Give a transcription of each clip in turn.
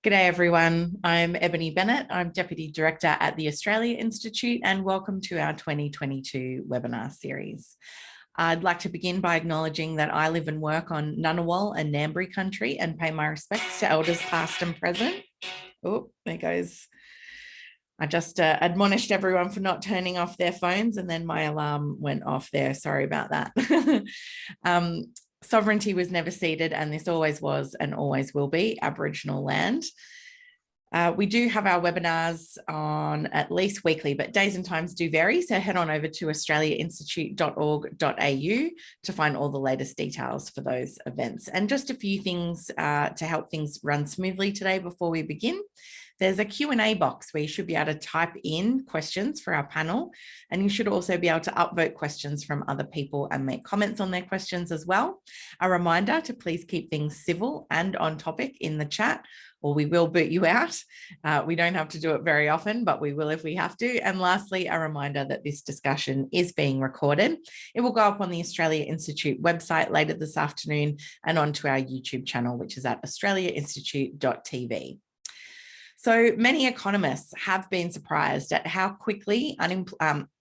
G'day everyone, I'm Ebony Bennett. I'm Deputy Director at the Australia Institute and welcome to our 2022 webinar series. I'd like to begin by acknowledging that I live and work on Ngunnawal and Ngambri country and pay my respects to elders past and present. Oh, there goes. I just admonished everyone for not turning off their phones and then my alarm went off there. Sorry about that. Sovereignty was never ceded, and this always was and always will be Aboriginal land. We do have our webinars on at least weekly, but days and times do vary. So head on over to australiainstitute.org.au to find all the latest details for those events. And just a few things to help things run smoothly today before we begin. There's a Q&A box where you should be able to type in questions for our panel, and you should also be able to upvote questions from other people and make comments on their questions as well. A reminder to please keep things civil and on topic in the chat, or we will boot you out. We don't have to do it very often, but we will if we have to. And lastly, a reminder that this discussion is being recorded. It will go up on the Australia Institute website later this afternoon and onto our YouTube channel, which is at australiainstitute.tv. So many economists have been surprised at how quickly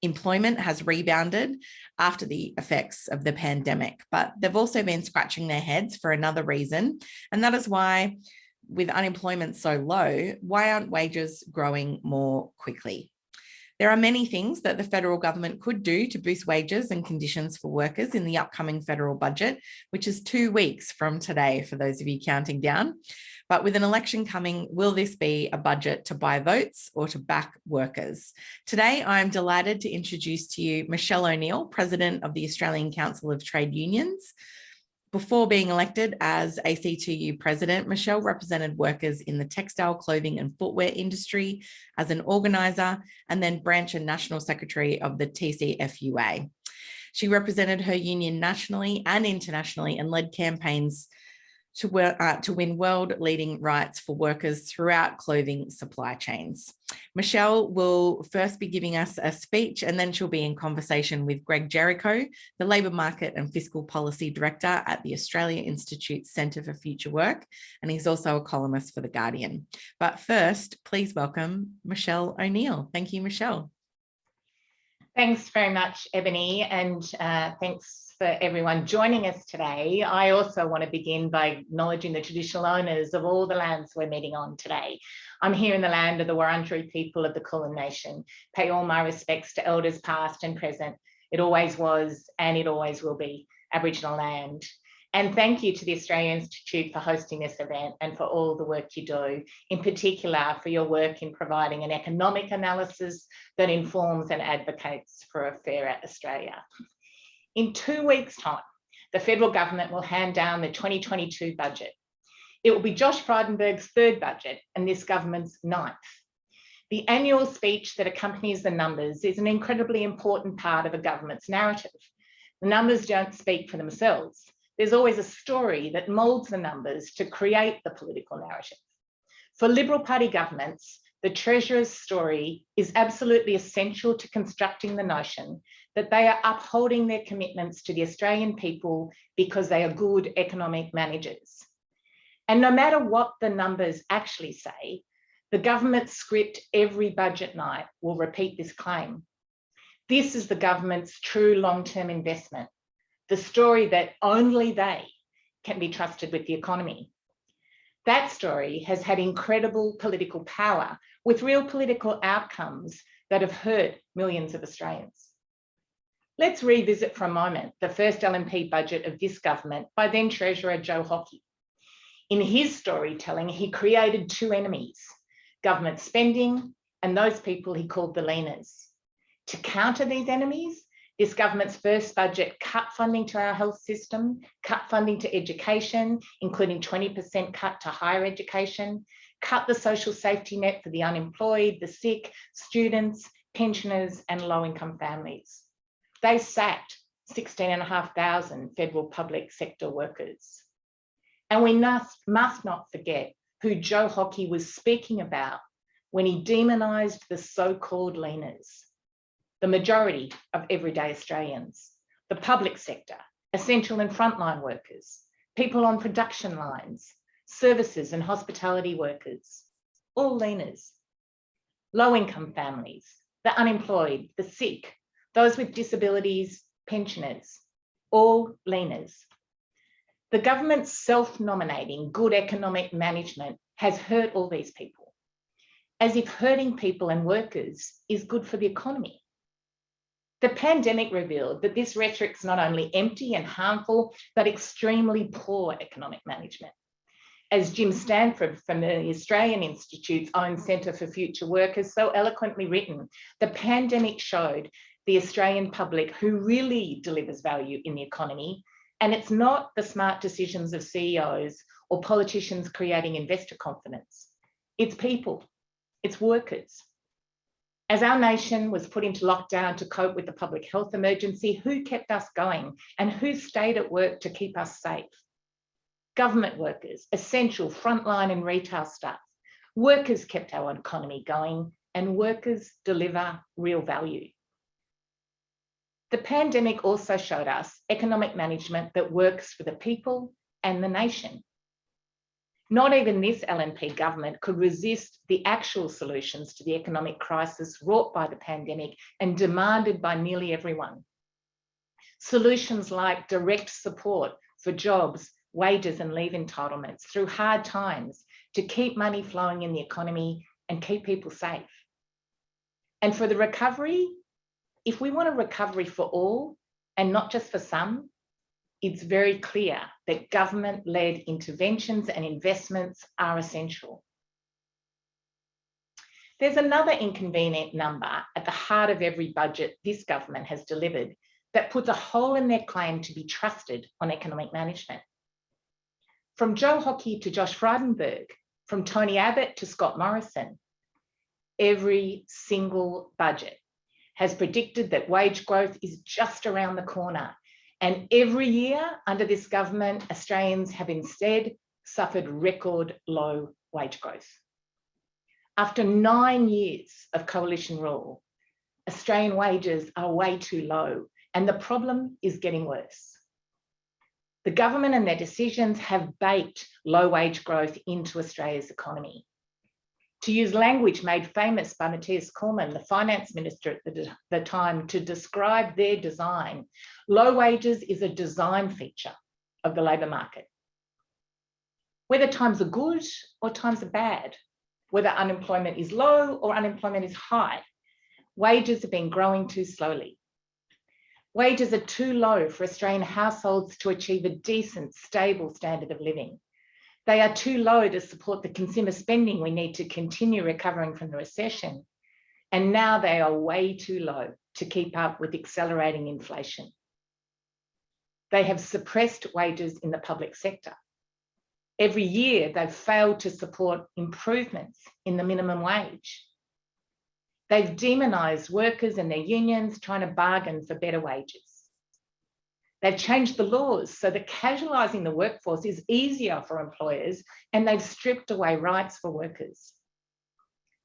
employment has rebounded after the effects of the pandemic, but they've also been scratching their heads for another reason, and that is why, with unemployment so low, why aren't wages growing more quickly? There are many things that the federal government could do to boost wages and conditions for workers in the upcoming federal budget, which is 2 weeks from today, for those of you counting down. But with an election coming, will this be a budget to buy votes or to back workers? Today, I'm delighted to introduce to you Michele O'Neil, President of the Australian Council of Trade Unions. Before being elected as ACTU President, Michele represented workers in the textile, clothing and footwear industry as an organiser and then branch and national secretary of the TCFUA. She represented her union nationally and internationally and led campaigns to win world-leading rights for workers throughout clothing supply chains. Michele will first be giving us a speech, and then she'll be in conversation with Greg Jericho, the Labour Market and Fiscal Policy Director at the Australia Institute Centre for Future Work, and he's also a columnist for The Guardian. But first, please welcome Michele O'Neil. Thank you, Michele. Thanks very much, Ebony, and thanks for everyone joining us today. I also want to begin by acknowledging the traditional owners of all the lands we're meeting on today. I'm here in the land of the Wurundjeri people of the Kulin Nation. Pay all my respects to elders past and present. It always was and it always will be Aboriginal land. And thank you to the Australia Institute for hosting this event and for all the work you do, in particular for your work in providing an economic analysis that informs and advocates for a fairer Australia. In 2 weeks' time, the federal government will hand down the 2022 budget. It will be Josh Frydenberg's 3rd budget and this government's 9th. The annual speech that accompanies the numbers is an incredibly important part of a government's narrative. The numbers don't speak for themselves. There's always a story that molds the numbers to create the political narrative. For Liberal Party governments, the Treasurer's story is absolutely essential to constructing the notion that they are upholding their commitments to the Australian people because they are good economic managers. And no matter what the numbers actually say, the government script every budget night will repeat this claim. This is the government's true long-term investment, the story that only they can be trusted with the economy. That story has had incredible political power with real political outcomes that have hurt millions of Australians. Let's revisit for a moment the first LMP budget of this government by then Treasurer Joe Hockey. In his storytelling, he created 2 enemies, government spending and those people he called the leaners. To counter these enemies, this government's first budget cut funding to our health system, cut funding to education, including 20% cut to higher education, cut the social safety net for the unemployed, the sick, students, pensioners, and low-income families. They sacked 16,500 federal public sector workers. And we must not forget who Joe Hockey was speaking about when he demonised the so-called leaners, the majority of everyday Australians, the public sector, essential and frontline workers, people on production lines, services and hospitality workers, all leaners. Low-income families, the unemployed, the sick, those with disabilities, pensioners, all leaners. The government's self-nominating good economic management has hurt all these people, as if hurting people and workers is good for the economy. The pandemic revealed that this rhetoric's not only empty and harmful, but extremely poor economic management. As Jim Stanford from the Australian Institute's own Centre for Future Work has so eloquently written, the pandemic showed the Australian public who really delivers value in the economy, and it's not the smart decisions of CEOs or politicians creating investor confidence. It's people, it's workers. As our nation was put into lockdown to cope with the public health emergency, who kept us going and who stayed at work to keep us safe? Government workers, essential frontline and retail staff. Workers kept our economy going, and workers deliver real value. The pandemic also showed us economic management that works for the people and the nation. Not even this LMP government could resist the actual solutions to the economic crisis wrought by the pandemic and demanded by nearly everyone. Solutions like direct support for jobs, wages and leave entitlements through hard times to keep money flowing in the economy and keep people safe. And for the recovery, if we want a recovery for all and not just for some, it's very clear that government-led interventions and investments are essential. There's another inconvenient number at the heart of every budget this government has delivered that puts a hole in their claim to be trusted on economic management. From Joe Hockey to Josh Frydenberg, from Tony Abbott to Scott Morrison, every single budget has predicted that wage growth is just around the corner. And every year under this government, Australians have instead suffered record low wage growth. After 9 years of coalition rule, Australian wages are way too low, and the problem is getting worse. The government and their decisions have baked low wage growth into Australia's economy. To use language made famous by Matthias Cormann, the finance minister at the time, to describe their design, low wages is a design feature of the labour market. Whether times are good or times are bad, whether unemployment is low or unemployment is high, wages have been growing too slowly. Wages are too low for Australian households to achieve a decent, stable standard of living. They are too low to support the consumer spending we need to continue recovering from the recession. And now they are way too low to keep up with accelerating inflation. They have suppressed wages in the public sector. Every year, they've failed to support improvements in the minimum wage. They've demonised workers and their unions trying to bargain for better wages. They've changed the laws so that casualising the workforce is easier for employers, and they've stripped away rights for workers.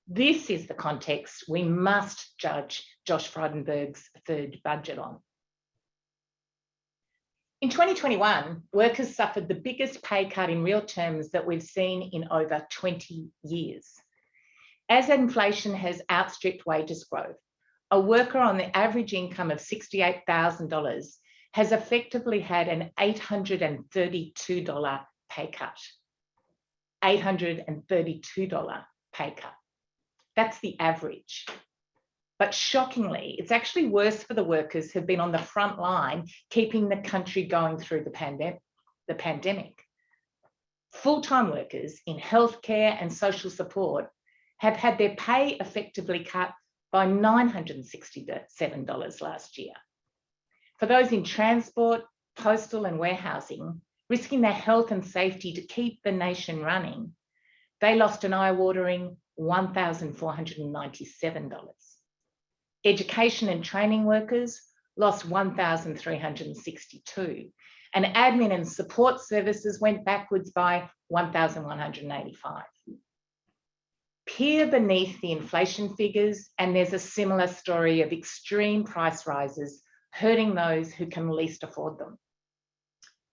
This is the context we must judge Josh Frydenberg's third budget on. In 2021, workers suffered the biggest pay cut in real terms that we've seen in over 20 years. As inflation has outstripped wages growth, a worker on the average income of $68,000 has effectively had an $832 pay cut. $832 pay cut. That's the average. But shockingly, it's actually worse for the workers who've been on the front line keeping the country going through the pandemic. Full-time workers in healthcare and social support have had their pay effectively cut by $967 last year. For those in transport, postal and warehousing, risking their health and safety to keep the nation running, they lost an eye-watering $1,497. Education and training workers lost $1,362, and admin and support services went backwards by $1,185. Peer beneath the inflation figures, and there's a similar story of extreme price rises hurting those who can least afford them.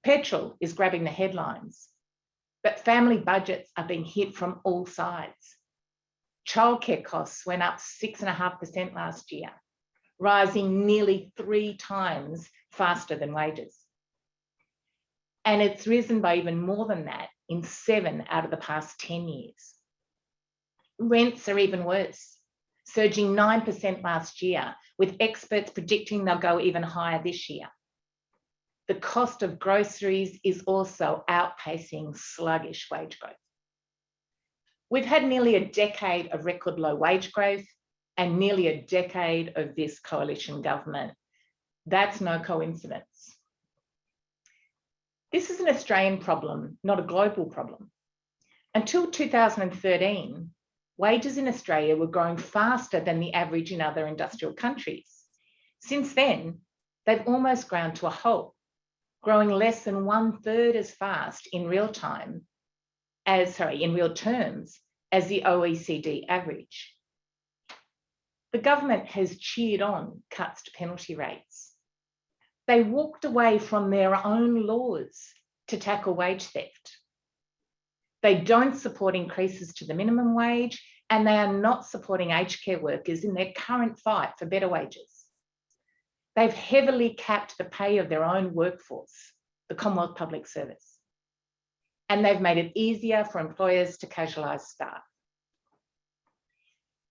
Petrol is grabbing the headlines. but family budgets are being hit from all sides. Childcare costs went up 6.5% last year, rising nearly 3 times faster than wages. And it's risen by even more than that in 7 out of the past 10 years. Rents are even worse, surging 9% last year, with experts predicting they'll go even higher this year. The cost of groceries is also outpacing sluggish wage growth. We've had nearly a decade of record low wage growth and nearly a decade of this coalition government. That's no coincidence. This is an Australian problem, not a global problem. Until 2013, wages in Australia were growing faster than the average in other industrial countries. Since then, they've almost ground to a halt, growing less than 1/3 as fast in real terms as the OECD average. The government has cheered on cuts to penalty rates. They walked away from their own laws to tackle wage theft. They don't support increases to the minimum wage, and they are not supporting aged care workers in their current fight for better wages. They've heavily capped the pay of their own workforce, the Commonwealth Public Service, and they've made it easier for employers to casualise staff.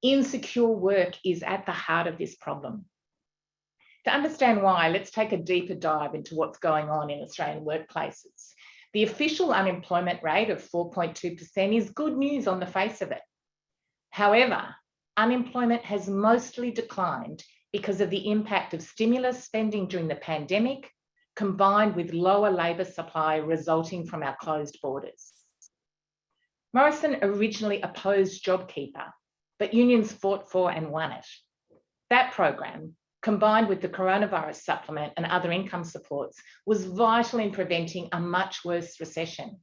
Insecure work is at the heart of this problem. To understand why, let's take a deeper dive into what's going on in Australian workplaces. The official unemployment rate of 4.2% is good news on the face of it. However, unemployment has mostly declined because of the impact of stimulus spending during the pandemic, combined with lower labour supply resulting from our closed borders. Morrison originally opposed JobKeeper, but unions fought for and won it. That program, combined with the coronavirus supplement and other income supports, was vital in preventing a much worse recession.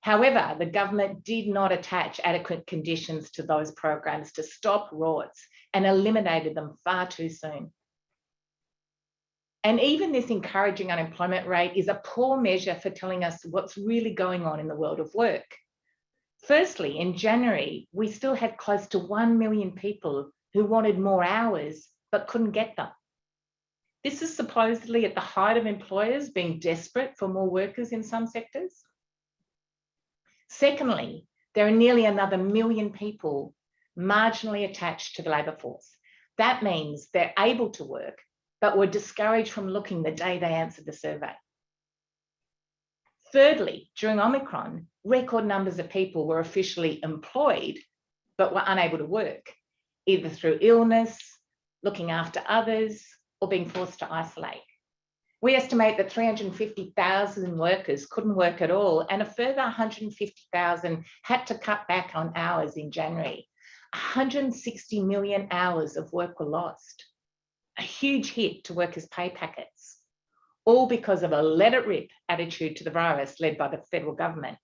However, the government did not attach adequate conditions to those programs to stop rorts and eliminated them far too soon. And even this encouraging unemployment rate is a poor measure for telling us what's really going on in the world of work. Firstly, in January, we still had close to 1 million people who wanted more hours but couldn't get them. This is supposedly at the height of employers being desperate for more workers in some sectors. Secondly, there are nearly another 1 million people marginally attached to the labour force. That means they're able to work, but were discouraged from looking the day they answered the survey. Thirdly, during Omicron, record numbers of people were officially employed, but were unable to work, either through illness, looking after others, or being forced to isolate. We estimate that 350,000 workers couldn't work at all, and a further 150,000 had to cut back on hours in January. 160 million hours of work were lost. A huge hit to workers' pay packets, all because of a let-it-rip attitude to the virus led by the federal government.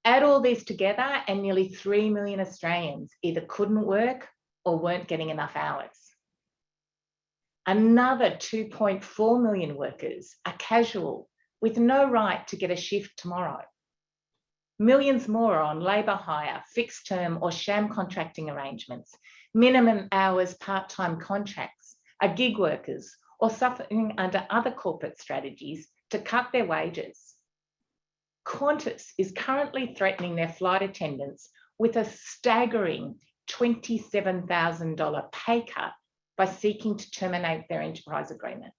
Add all this together and nearly 3 million Australians either couldn't work or weren't getting enough hours. Another 2.4 million workers are casual with no right to get a shift tomorrow. Millions more are on labour hire, fixed term or sham contracting arrangements, minimum hours part-time contracts, are gig workers or suffering under other corporate strategies to cut their wages. Qantas is currently threatening their flight attendants with a staggering $27,000 pay cut by seeking to terminate their enterprise agreement.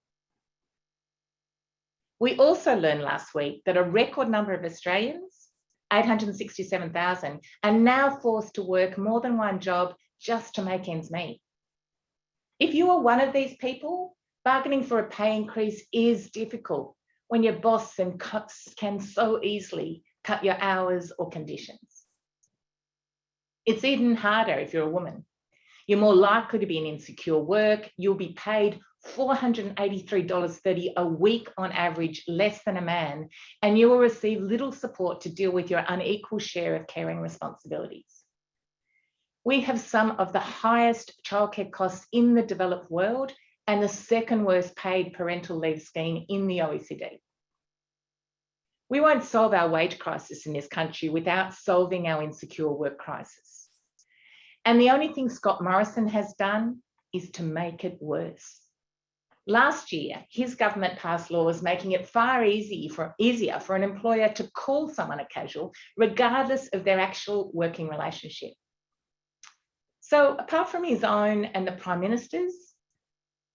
We also learned last week that a record number of Australians, 867,000, are now forced to work more than one job just to make ends meet. If you are one of these people, bargaining for a pay increase is difficult when your boss can so easily cut your hours or conditions. It's even harder if you're a woman. You're more likely to be in insecure work. You'll be paid $483.30 a week on average, less than a man, and you will receive little support to deal with your unequal share of caring responsibilities. We have some of the highest childcare costs in the developed world and the second worst paid parental leave scheme in the OECD. We won't solve our wage crisis in this country without solving our insecure work crisis. And the only thing Scott Morrison has done is to make it worse. Last year, his government passed laws making it far easier for an employer to call someone a casual, regardless of their actual working relationship. So apart from his own and the Prime Minister's,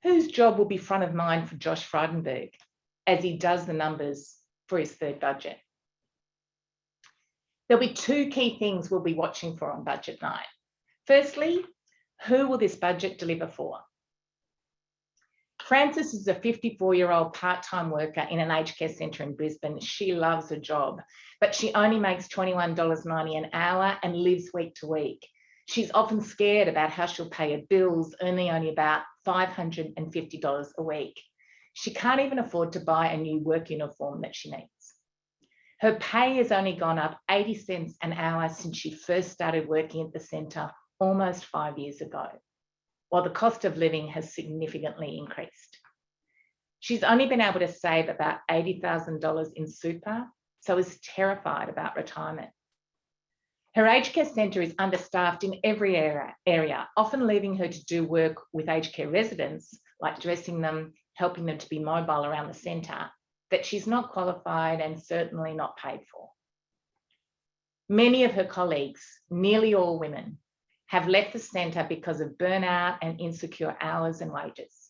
whose job will be front of mind for Josh Frydenberg as he does the numbers for his third budget? There'll be two key things we'll be watching for on budget night. Firstly, who will this budget deliver for? Frances is a 54-year-old part-time worker in an aged care centre in Brisbane. She loves her job, but she only makes $21.90 an hour and lives week to week. She's often scared about how she'll pay her bills, earning only about $550 a week. She can't even afford to buy a new work uniform that she needs. Her pay has only gone up 80 cents an hour since she first started working at the centre almost 5 years ago, while the cost of living has significantly increased. She's only been able to save about $80,000 in super, so is terrified about retirement. Her aged care centre is understaffed in every area, often leaving her to do work with aged care residents, like dressing them, helping them to be mobile around the centre, that she's not qualified and certainly not paid for. Many of her colleagues, nearly all women, have left the centre because of burnout and insecure hours and wages.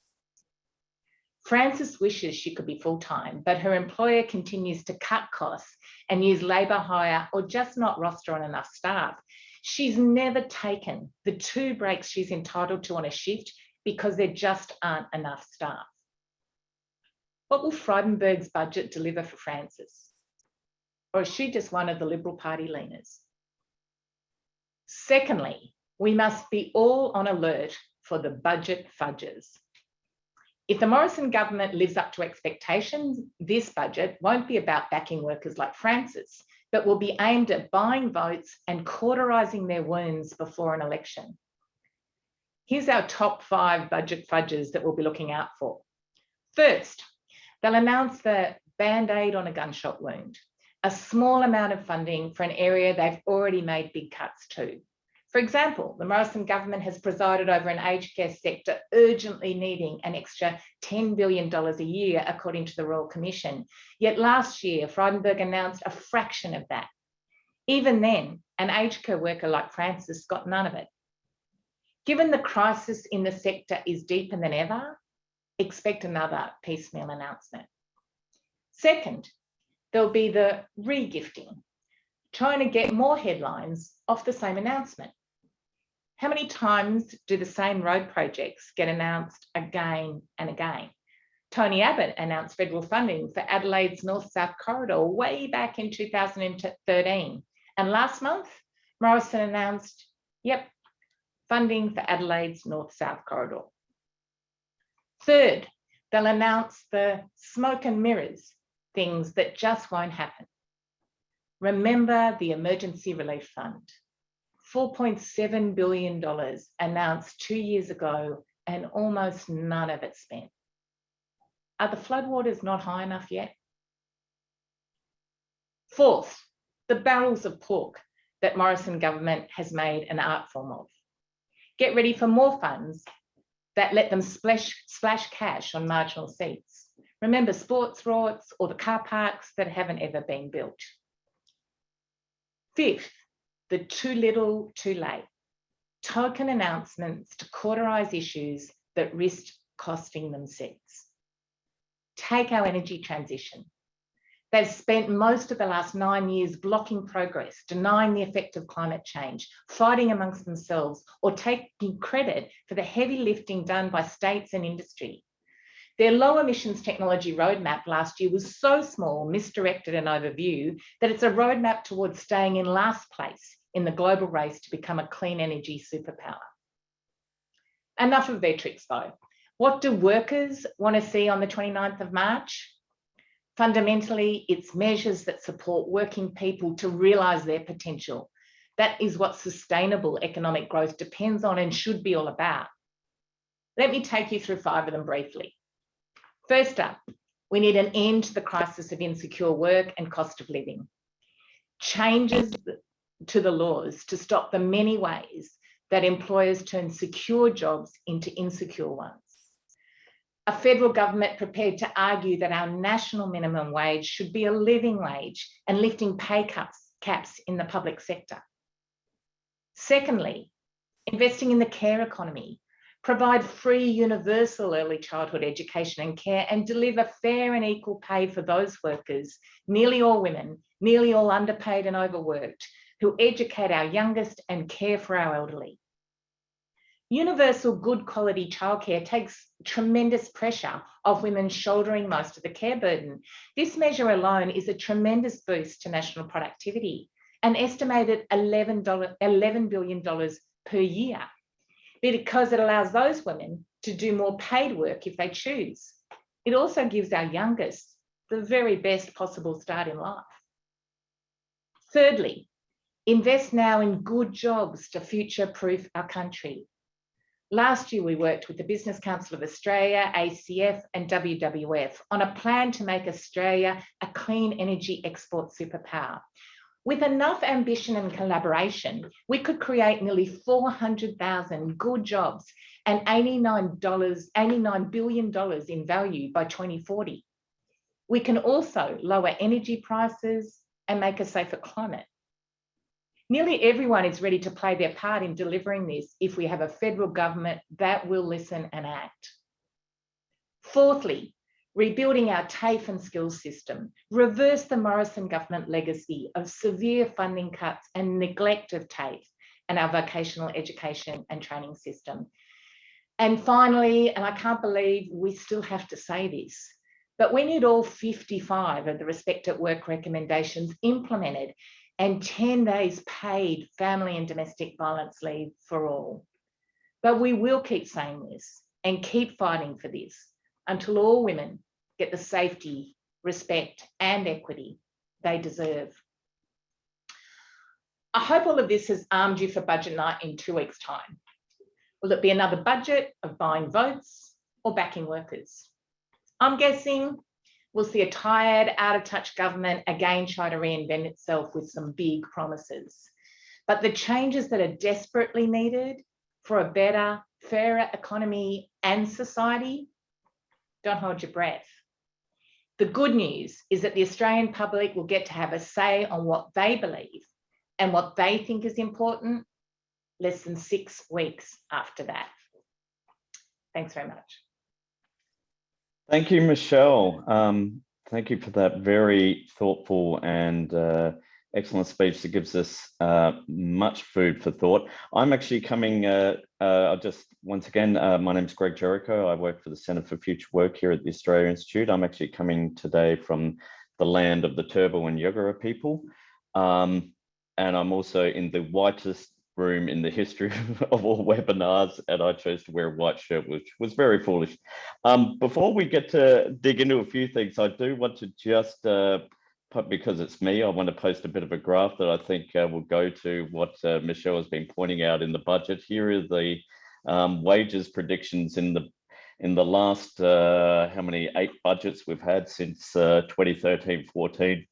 Frances wishes she could be full-time, but her employer continues to cut costs and use labour hire or just not roster on enough staff. She's never taken the 2 breaks she's entitled to on a shift because there just aren't enough staff. What will Frydenberg's budget deliver for Frances? Or is she just one of the Liberal Party leaners? Secondly, we must be all on alert for the budget fudges. If the Morrison government lives up to expectations, this budget won't be about backing workers like Frances, but will be aimed at buying votes and cauterising their wounds before an election. Here's our top 5 budget fudges that we'll be looking out for. First, they'll announce the Band-Aid on a gunshot wound, a small amount of funding for an area they've already made big cuts to. For example, the Morrison government has presided over an aged care sector urgently needing an extra $10 billion a year, according to the Royal Commission. Yet last year, Frydenberg announced a fraction of that. Even then, an aged care worker like Frances got none of it. Given the crisis in the sector is deeper than ever, expect another piecemeal announcement. Second, there'll be the regifting, trying to get more headlines off the same announcement. How many times do the same road projects get announced again and again? Tony Abbott announced federal funding for Adelaide's North-South Corridor way back in 2013. And last month, Morrison announced, funding for Adelaide's North-South Corridor. Third, they'll announce the smoke and mirrors, things that just won't happen. Remember the Emergency Relief Fund, $4.7 billion announced 2 years ago and almost none of it spent. Are the floodwaters not high enough yet? Fourth, the barrels of pork that Morrison government has made an art form of. Get ready for more funds that let them splash cash on marginal seats. Remember sports rorts or the car parks that haven't ever been built. Fifth, the too little, too late. Token announcements to cauterise issues that risk costing them seats. Take our energy transition. They've spent most of the last 9 years blocking progress, denying the effect of climate change, fighting amongst themselves, or taking credit for the heavy lifting done by states and industry. Their low emissions technology roadmap last year was so small, misdirected and overview that it's a roadmap towards staying in last place in the global race to become a clean energy superpower. Enough of their tricks though. What do workers want to see on the 29th of March? Fundamentally, it's measures that support working people to realise their potential. That is what sustainable economic growth depends on and should be all about. Let me take you through 5 of them briefly. First up, We need an end to the crisis of insecure work and cost of living. Changes to the laws to stop the many ways that employers turn secure jobs into insecure ones. A federal government prepared to argue that our national minimum wage should be a living wage and lifting pay caps in the public sector. Secondly, investing in the care economy, provide free universal early childhood education and care, and deliver fair and equal pay for those workers, nearly all women, nearly all underpaid and overworked, who educate our youngest and care for our elderly. Universal good quality childcare takes tremendous pressure off women shouldering most of the care burden. This measure alone is a tremendous boost to national productivity, an estimated $11 billion per year, because it allows those women to do more paid work if they choose. It also gives our youngest the very best possible start in life. Thirdly, invest now in good jobs to future-proof our country. Last year, we worked with the Business Council of Australia, ACF and WWF on a plan to make Australia a clean energy export superpower. With enough ambition and collaboration, we could create nearly 400,000 good jobs and $89 billion in value by 2040. We can also lower energy prices and make a safer climate. Nearly everyone is ready to play their part in delivering this if we have a federal government that will listen and act. Fourthly, rebuilding our TAFE and skills system, reverse the Morrison government legacy of severe funding cuts and neglect of TAFE and our vocational education and training system. And finally, and I can't believe we still have to say this, but we need all 55 of the Respect at Work recommendations implemented and 10 days paid family and domestic violence leave for all. But we will keep saying this and keep fighting for this until all women get the safety, respect, and equity they deserve. I hope all of this has armed you for budget night in 2 weeks' time. Will it be another budget of buying votes or backing workers? I'm guessing we'll see a tired, out-of-touch government again try to reinvent itself with some big promises. But the changes that are desperately needed for a better, fairer economy and society, don't hold your breath. The good news is that the Australian public will get to have a say on what they believe and what they think is important less than 6 weeks after that. Thanks very much. Thank you, Michele. Thank you for that very thoughtful and excellent speech that gives us much food for thought. I'm actually coming, once again, my name is Greg Jericho. I work for the Centre for Future Work here at the Australia Institute. I'm actually coming today from the land of the Turrbal and Yagara people. And I'm also in the whitest room in the history of all webinars, and I chose to wear a white shirt, which was very foolish. Before we get to dig into a few things, I do want to just, because it's me, I want to post a bit of a graph that I think will go to what Michele has been pointing out in the budget. Here are the wages predictions in the last, 8 budgets we've had since 2013-14.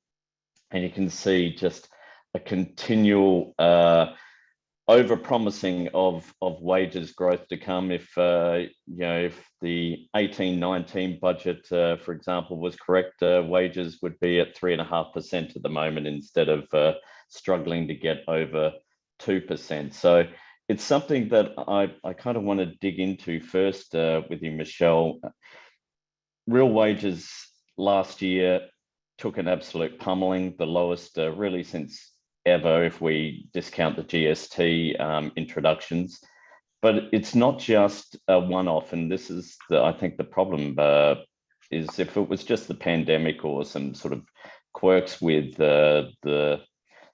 And you can see just a continual over-promising of wages growth to come. If if the 18-19 budget, for example, was correct, wages would be at 3.5% at the moment instead of struggling to get over 2%. So it's something that I kind of want to dig into first with you, Michele. Real wages last year took an absolute pummeling, the lowest really since ever, if we discount the GST introductions. But it's not just a one-off, and this is I think the problem is if it was just the pandemic or some sort of quirks with the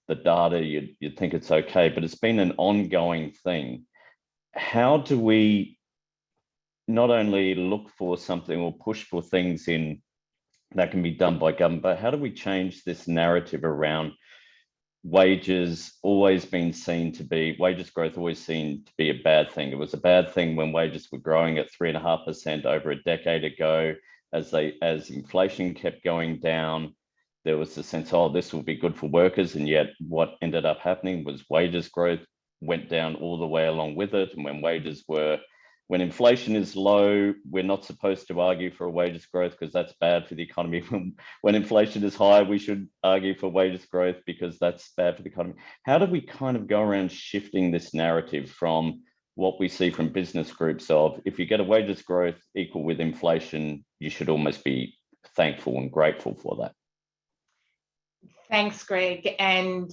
data, you'd think it's okay, but it's been an ongoing thing. How do we not only look for something or push for things in that can be done by government, but how do we change this narrative around wages wages growth always seen to be a bad thing? It was a bad thing when wages were growing at 3.5% over a decade ago. as inflation kept going down, there was the sense, oh, this will be good for workers. And yet what ended up happening was wages growth went down all the way along with it. And when inflation is low, we're not supposed to argue for a wages growth because that's bad for the economy. When inflation is high, we should argue for wages growth because that's bad for the economy. How do we kind of go around shifting this narrative from what we see from business groups of, if you get a wages growth equal with inflation, you should almost be thankful and grateful for that? Thanks, Greg. And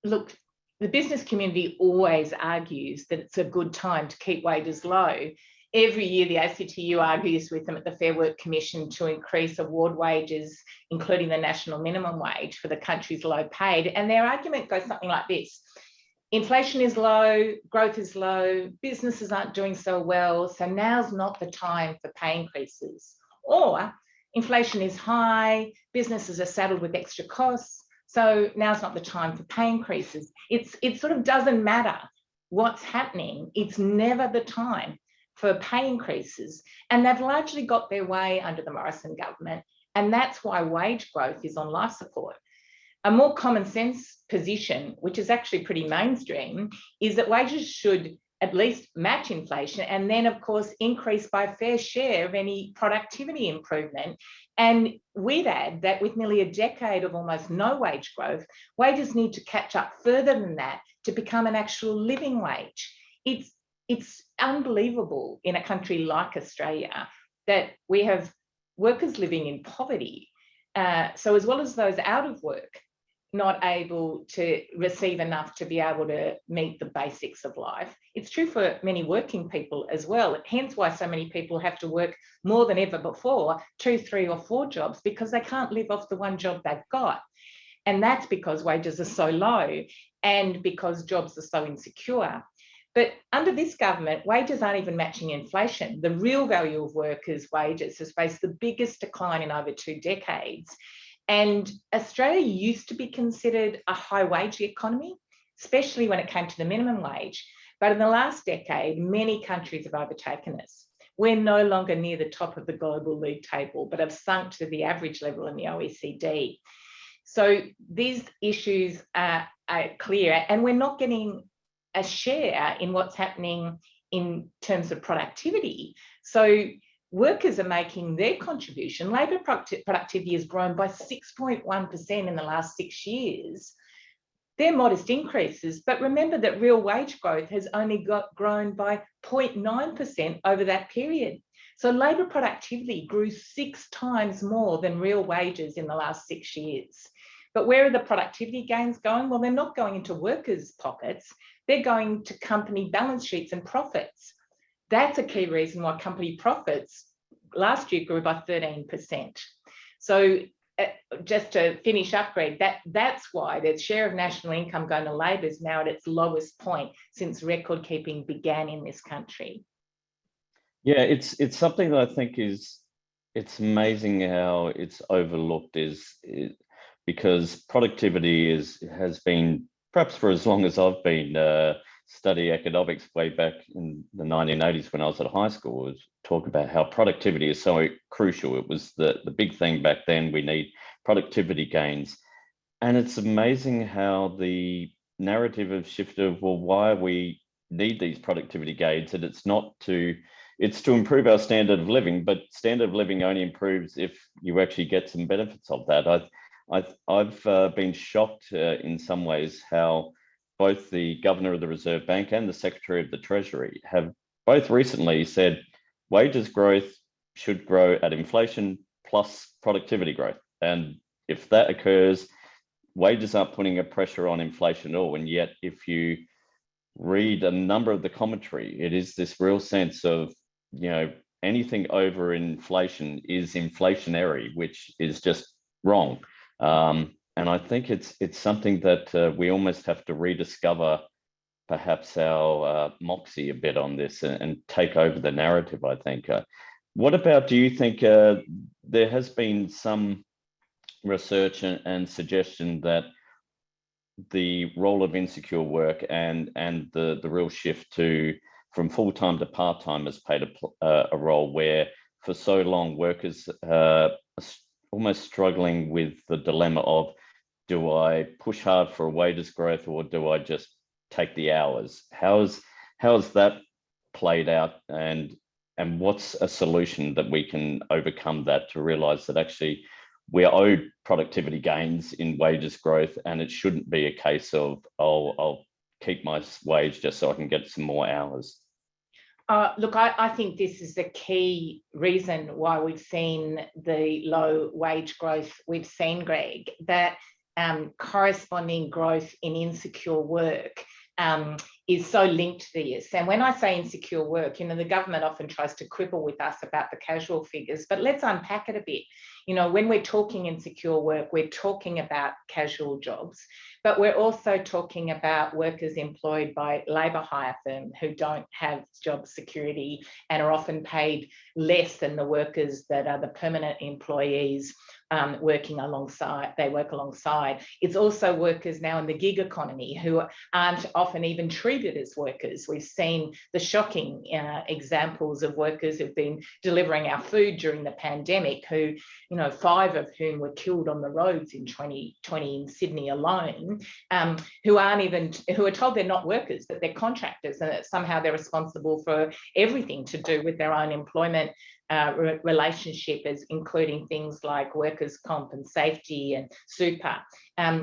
look, the business community always argues that it's a good time to keep wages low. Every year, the ACTU argues with them at the Fair Work Commission to increase award wages, including the national minimum wage for the country's low paid. And their argument goes something like this. Inflation is low, growth is low, businesses aren't doing so well, so now's not the time for pay increases. Or inflation is high, businesses are saddled with extra costs, so now's not the time for pay increases. It sort of doesn't matter what's happening. It's never the time for pay increases. And they've largely got their way under the Morrison government. And that's why wage growth is on life support. A more common sense position, which is actually pretty mainstream, is that wages should at least match inflation and then, of course, increase by a fair share of any productivity improvement. And we'd add that with nearly a decade of almost no wage growth, wages need to catch up further than that to become an actual living wage. It's unbelievable in a country like Australia that we have workers living in poverty. So as well as those out of work, not able to receive enough to be able to meet the basics of life. It's true for many working people as well, hence why so many people have to work more than ever before, 2, 3 or 4 jobs, because they can't live off the one job they've got. And that's because wages are so low and because jobs are so insecure. But under this government, wages aren't even matching inflation. The real value of workers' wages has faced the biggest decline in over 2 decades. And Australia used to be considered a high wage economy, especially when it came to the minimum wage. But in the last decade, many countries have overtaken us. We're no longer near the top of the global league table, but have sunk to the average level in the OECD. So these issues are clear, and we're not getting a share in what's happening in terms of productivity. So workers are making their contribution. Labour productivity has grown by 6.1% in the last 6 years. They're modest increases, but remember that real wage growth has only grown by 0.9% over that period. So labour productivity grew 6 times more than real wages in the last 6 years. But where are the productivity gains going? Well, they're not going into workers' pockets. They're going to company balance sheets and profits. That's a key reason why company profits last year grew by 13%. So just to finish up, Greg, that's why the share of national income going to Labor is now at its lowest point since record keeping began in this country. Yeah, it's something that I think it's amazing how it's overlooked because productivity has been, perhaps for as long as I've been study economics way back in the 1980s when I was at high school, was talk about how productivity is so crucial. It was the big thing back then. We need productivity gains. And it's amazing how the narrative has shifted, well, why we need these productivity gains. And it's to improve our standard of living, but standard of living only improves if you actually get some benefits of that. I've been shocked in some ways how both the Governor of the Reserve Bank and the Secretary of the Treasury have both recently said wages growth should grow at inflation plus productivity growth. And if that occurs, wages aren't putting a pressure on inflation at all. And yet, if you read a number of the commentary, it is this real sense of, anything over inflation is inflationary, which is just wrong. And I think it's something that we almost have to rediscover perhaps our moxie a bit on this and take over the narrative, I think. What about, do you think there has been some research and suggestion that the role of insecure work and the real shift from full-time to part-time has played a role where for so long, workers almost struggling with the dilemma of, do I push hard for a wages growth or do I just take the hours? How has that played out, and what's a solution that we can overcome that to realize that actually we're owed productivity gains in wages growth, and it shouldn't be a case of, I'll keep my wage just so I can get some more hours? Look, I think this is the key reason why we've seen the low wage growth we've seen, Greg, that corresponding growth in insecure work is so linked to this. And when I say insecure work, the government often tries to quibble with us about the casual figures, but let's unpack it a bit. When we're talking insecure work, we're talking about casual jobs, but we're also talking about workers employed by labour hire firm who don't have job security and are often paid less than the workers that are the permanent employees working alongside. It's also workers now in the gig economy who aren't often even treated as workers. We've seen the shocking examples of workers who've been delivering our food during the pandemic, who, 5 of whom were killed on the roads in 2020 in Sydney alone, who are told they're not workers, that they're contractors, and that somehow they're responsible for everything to do with their own employment relationship, as including things like workers' comp and safety and super.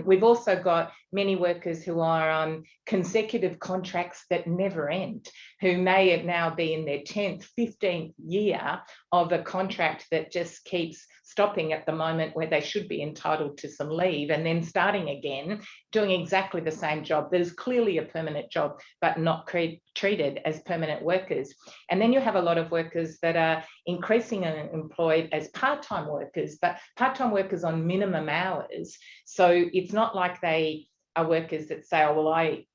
We've also got many workers who are on consecutive contracts that never end, who may now be in their 10th, 15th year of a contract that just keeps stopping at the moment where they should be entitled to some leave, and then starting again, doing exactly the same job that is clearly a permanent job, but not treated as permanent workers. And then you have a lot of workers that are increasingly employed as part-time workers, but part-time workers on minimum hours. So it's not like they are workers that say, oh, well, I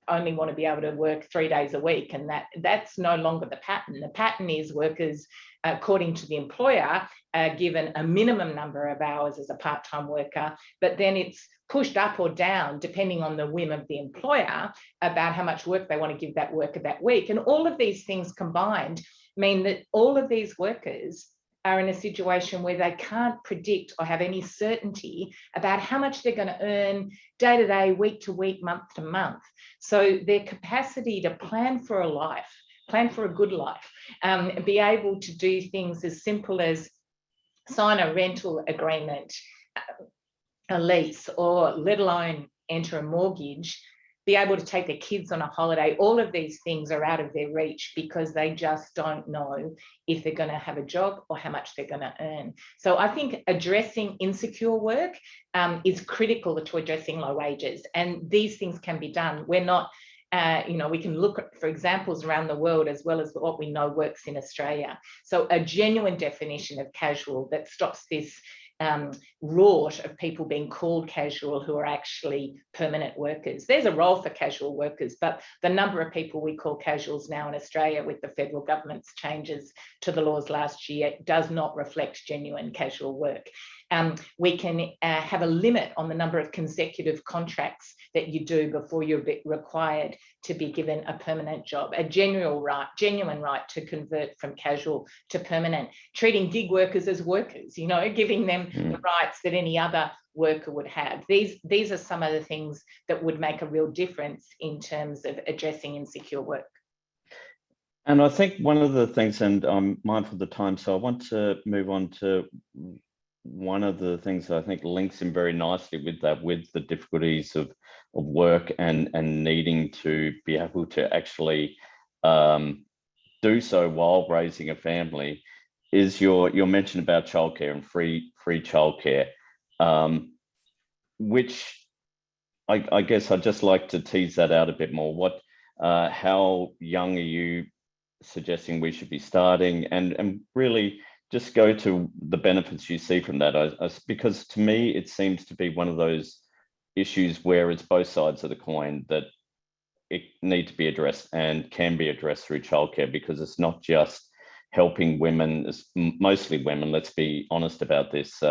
only want to be able to work 3 days a week, and that's no longer the pattern. The pattern is workers, according to the employer, are given a minimum number of hours as a part-time worker, but then it's pushed up or down depending on the whim of the employer about how much work they want to give that worker that week. And all of these things combined mean that all of these workers are in a situation where they can't predict or have any certainty about how much they're going to earn day to day, week to week, month to month. So their capacity to plan for a life, plan for a good life, be able to do things as simple as sign a rental agreement, a lease, or let alone enter a mortgage, be able to take their kids on a holiday, all of these things are out of their reach because they just don't know if they're going to have a job or how much they're going to earn. So I think addressing insecure work is critical to addressing low wages, and these things can be done. We're not, we can look for examples around the world as well as what we know works in Australia. So a genuine definition of casual that stops this rort of people being called casual who are actually permanent workers. There's a role for casual workers, but the number of people we call casuals now in Australia with the federal government's changes to the laws last year does not reflect genuine casual work. We can have a limit on the number of consecutive contracts that you do before you're required to be given a permanent job, a genuine right to convert from casual to permanent, treating gig workers as workers, giving them the rights that any other worker would have. These are some of the things that would make a real difference in terms of addressing insecure work. And I think one of the things, and I'm mindful of the time, so I want to move on to one of the things that I think links in very nicely with that, with the difficulties of work and needing to be able to actually do so while raising a family, is your mention about childcare and free childcare, which I guess I'd just like to tease that out a bit more. How young are you suggesting we should be starting, and really just go to the benefits you see from that? Because to me, it seems to be one of those issues where it's both sides of the coin, that it need to be addressed and can be addressed through childcare, because it's not just helping women, mostly women, let's be honest about this,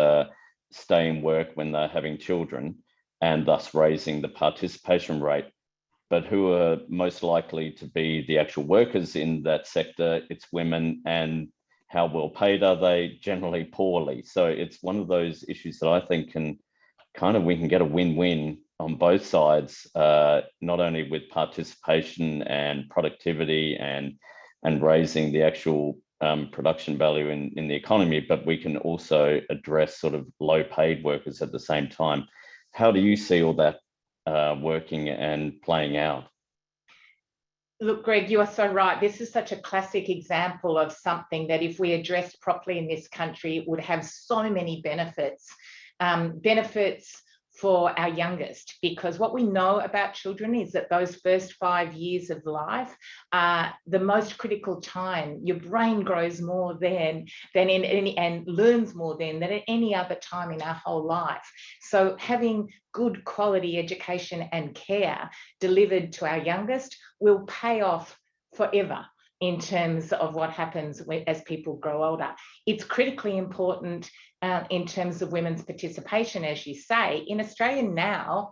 stay in work when they're having children and thus raising the participation rate, but who are most likely to be the actual workers in that sector? It's women, and how well paid are they? Generally poorly. So it's one of those issues that I think we can get a win-win on both sides, not only with participation and productivity and raising the actual production value in the economy, but we can also address sort of low paid workers at the same time. How do you see all that working and playing out? Look, Greg, you are so right. This is such a classic example of something that if we addressed properly in this country, it would have so many benefits. Benefits for our youngest, because what we know about children is that those first 5 years of life are the most critical time. Your brain grows more than in any, and learns more than at any other time in our whole life. So having good quality education and care delivered to our youngest will pay off forever in terms of what happens as people grow older. It's critically important in terms of women's participation, as you say. In Australia now,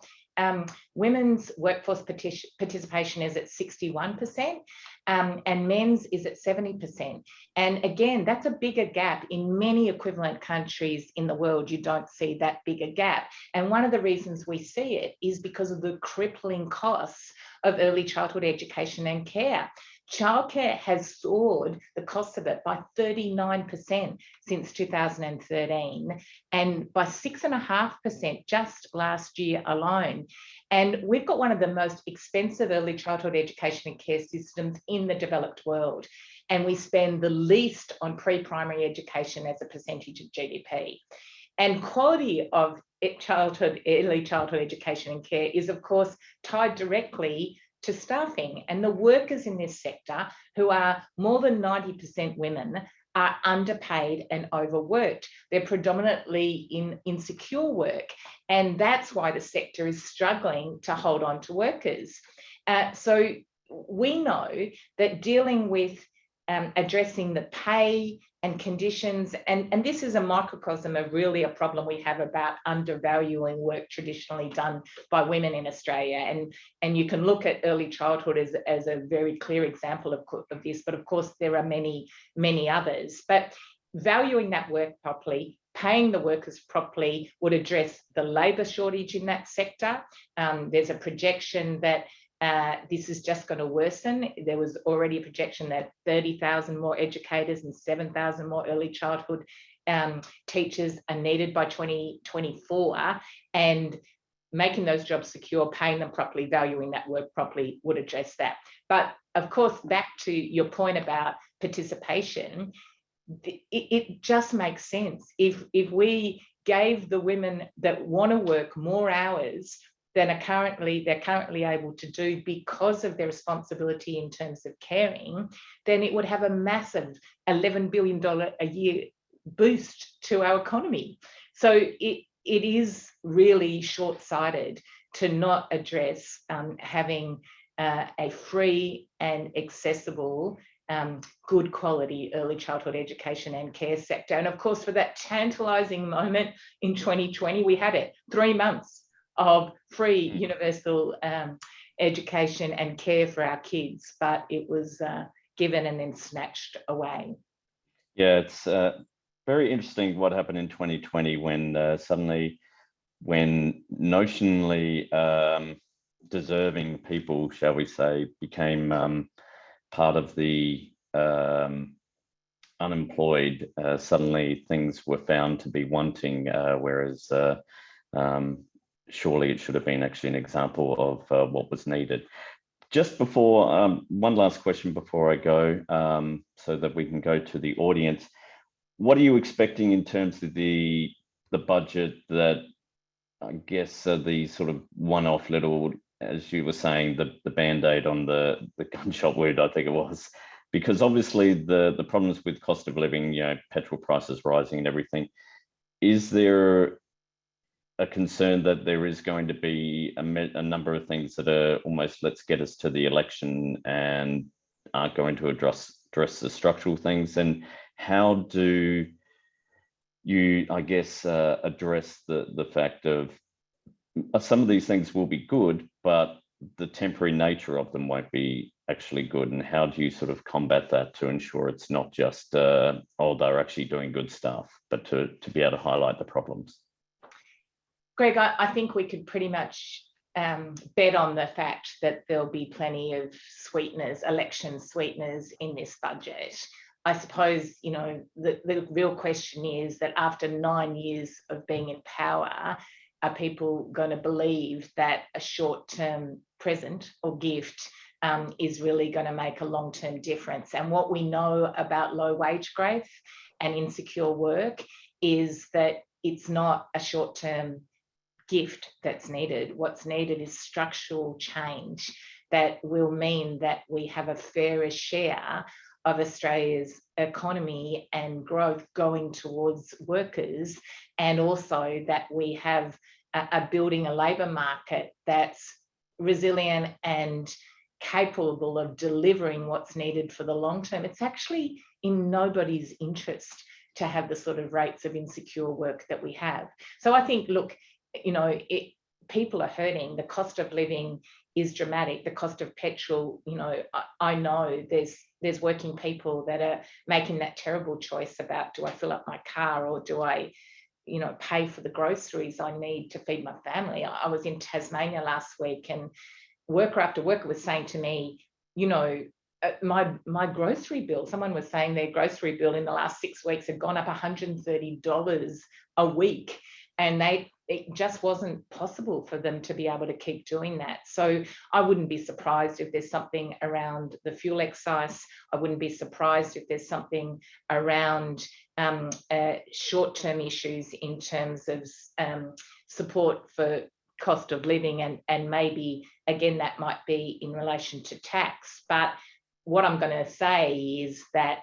women's workforce participation is at 61%, and men's is at 70%. And again, that's a bigger gap. In many equivalent countries in the world, you don't see that bigger gap. And one of the reasons we see it is because of the crippling costs of early childhood education and care. Childcare has soared, the cost of it, by 39% since 2013, and by 6.5% just last year alone. And we've got one of the most expensive early childhood education and care systems in the developed world. And we spend the least on pre-primary education as a percentage of GDP. And quality of early childhood education and care is, of course, tied directly to staffing, and the workers in this sector, who are more than 90% women, are underpaid and overworked. They're predominantly in insecure work, and that's why the sector is struggling to hold on to workers. So we know that dealing with addressing the pay and conditions, and this is a microcosm of really a problem we have about undervaluing work traditionally done by women in Australia. And you can look at early childhood as a very clear example of this, but of course there are many, many others. But valuing that work properly, paying the workers properly would address the labour shortage in that sector. There's a projection that this is just going to worsen. There was already a projection that 30,000 more educators and 7,000 more early childhood teachers are needed by 2024, and making those jobs secure, paying them properly, valuing that work properly would address that. But of course, back to your point about participation, it just makes sense. If we gave the women that want to work more hours than they're currently able to do because of their responsibility in terms of caring, then it would have a massive $11 billion a year boost to our economy. So it is really short-sighted to not address having a free and accessible, good quality early childhood education and care sector. And of course, for that tantalising moment in 2020, we had it, 3 months of free universal education and care for our kids, but it was given and then snatched away. Yeah, it's very interesting what happened in 2020 when suddenly, when notionally deserving people, shall we say, became part of the unemployed, suddenly things were found to be wanting, whereas surely it should have been actually an example of what was needed. Just before, one last question before I go, so that we can go to the audience. What are you expecting in terms of the budget that, I guess, the sort of one-off little, as you were saying, the Band-Aid on the gunshot wound, I think it was, because obviously the problems with cost of living, petrol prices rising and everything, is there a concern that there is going to be a number of things that are almost, let's get us to the election, and aren't going to address the structural things? And how do you, I guess, address the fact of some of these things will be good, but the temporary nature of them won't be actually good, and how do you sort of combat that to ensure it's not just they're actually doing good stuff, but to be able to highlight the problems? Greg, I think we could pretty much bet on the fact that there'll be plenty of sweeteners, election sweeteners in this budget. I suppose, you know, the real question is that after 9 years of being in power, are people going to believe that a short-term present or gift is really going to make a long-term difference? And what we know about low wage growth and insecure work is that it's not a short-term gift that's needed. What's needed is structural change that will mean that we have a fairer share of Australia's economy and growth going towards workers, and also that we have building a labour market that's resilient and capable of delivering what's needed for the long term. It's actually in nobody's interest to have the sort of rates of insecure work that we have. So I think, look, you know, people are hurting. The cost of living is dramatic. The cost of petrol, you know, I know there's working people that are making that terrible choice about, do I fill up my car or do I, you know, pay for the groceries I need to feed my family? I was in Tasmania last week, and worker after worker was saying to me, you know, my grocery bill, someone was saying their grocery bill in the last 6 weeks had gone up $130 a week, and it just wasn't possible for them to be able to keep doing that. So I wouldn't be surprised if there's something around the fuel excise. I wouldn't be surprised if there's something around short-term issues in terms of support for cost of living, and maybe, again, that might be in relation to tax. But what I'm going to say is that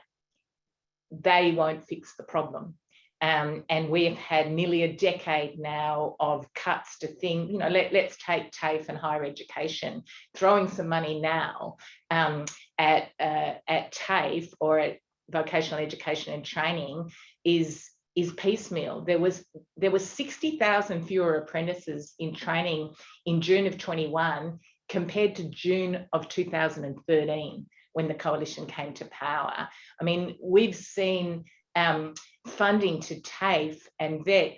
they won't fix the problem. And we've had nearly a decade now of cuts to things, you know, let's take TAFE and higher education. Throwing some money now at TAFE or at vocational education and training is piecemeal. There was 60,000 fewer apprentices in training in June of 21 compared to June of 2013 when the coalition came to power. I mean, we've seen funding to TAFE and VET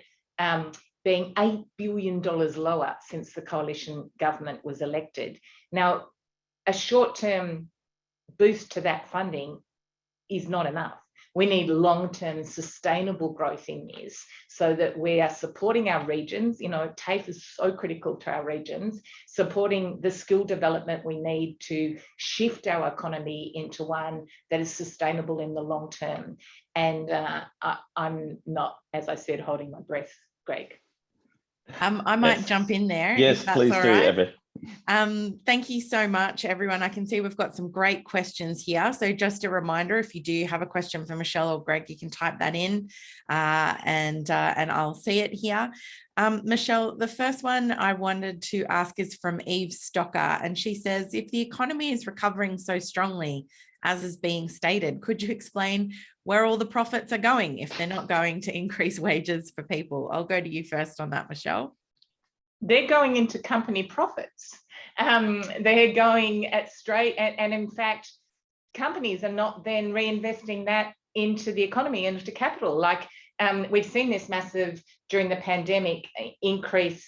being $8 billion lower since the coalition government was elected. Now, a short-term boost to that funding is not enough. We need long-term sustainable growth in this so that we are supporting our regions. You know, TAFE is so critical to our regions, supporting the skill development we need to shift our economy into one that is sustainable in the long term. And I'm not, as I said, holding my breath, Greg. I might jump in there. Yes, please do, Ebony. Thank you so much, everyone. I can see we've got some great questions here. So just a reminder, if you do have a question for Michele or Greg, you can type that in and I'll see it here. Michele, the first one I wanted to ask is from Eve Stocker, and she says, if the economy is recovering so strongly, as is being stated, could you explain where all the profits are going if they're not going to increase wages for people? I'll go to you first on that, Michele. They're going into company profits. They're going at straight, and in fact, companies are not then reinvesting that into the economy, into capital. Like we've seen this massive, during the pandemic, increase,